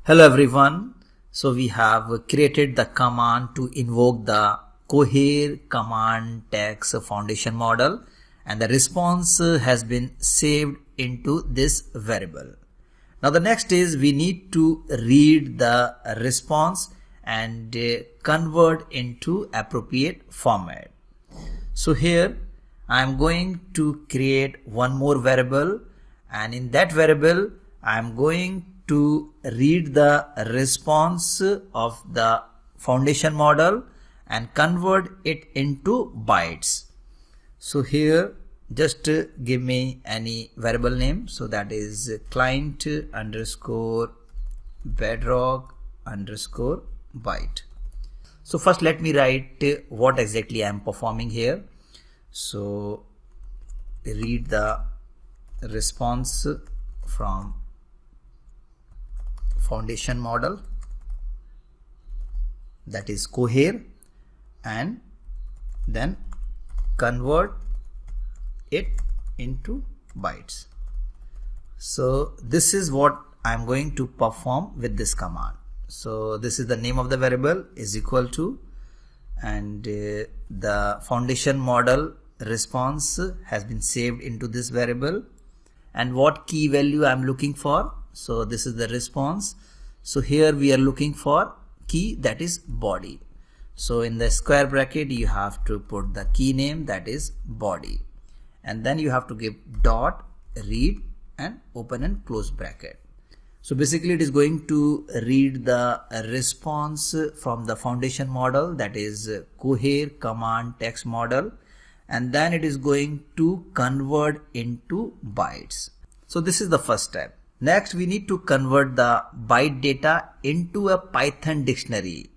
Hello everyone. So we have created the command to invoke the Cohere command text foundation model, and the response has been saved into this variable. Now the next is we need to read the response and convert into appropriate format. So here I am going to create one more variable, and in that variable I am going to read the response of the foundation model and convert it into bytes. So here just give me any variable name, so that is client underscore bedrock underscore byte. So first let me write what exactly I am performing here. So read the response from foundation model, that is Cohere, and then convert it into bytes. So this is what I am going to perform with this command. So this is the name of the variable is equal to, and the foundation model response has been saved into this variable, and what key value I am looking for. So this is the response. So here we are looking for key, that is body. So in the square bracket you have to put the key name, that is body, and then you have to give dot read and open and close bracket. So basically it is going to read the response from the foundation model, that is Cohere command text model, and then it is going to convert into bytes. So this is the first step. Next we need to convert the byte data into a Python dictionary.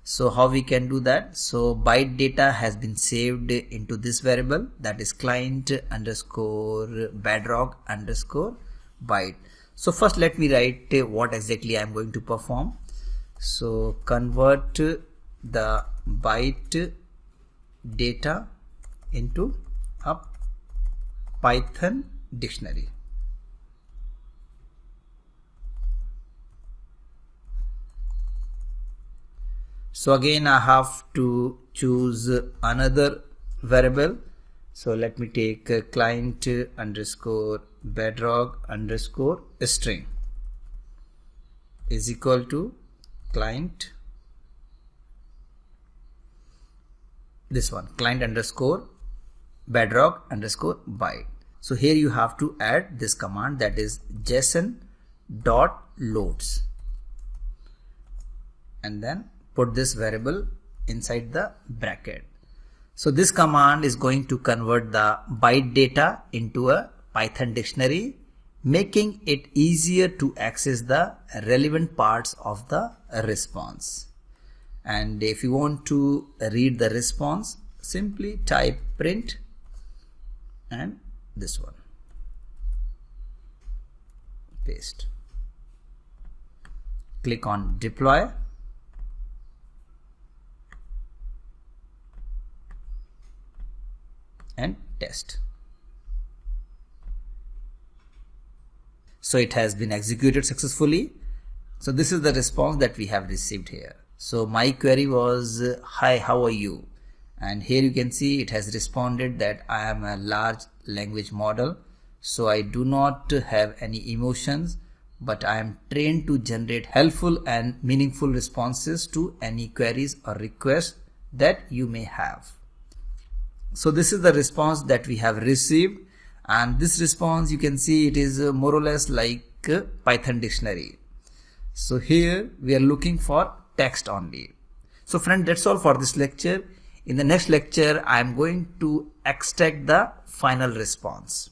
So how we can do that? So byte data has been saved into this variable, that is client underscore bedrock underscore byte. So first let me write what exactly I am going to perform. So convert the byte data into a Python dictionary. So again I have to choose another variable. So let me take client underscore bedrock underscore string is equal to client, this one, client underscore bedrock underscore byte. So here you have to add this command, that is json dot loads, and then put this variable inside the bracket. So this command is going to convert the byte data into a Python dictionary, making it easier to access the relevant parts of the response. And if you want to read the response, simply type print and this one, paste. Click on deploy, and test. So it has been executed successfully. So this is the response that we have received here. So my query was, hi, how are you? And here you can see it has responded that I am a large language model, so I do not have any emotions, but I am trained to generate helpful and meaningful responses to any queries or requests that you may have. So this is the response that we have received, and this response you can see it is more or less like Python dictionary. So here we are looking for text only. So friend, that's all for this lecture. In the next lecture I am going to extract the final response.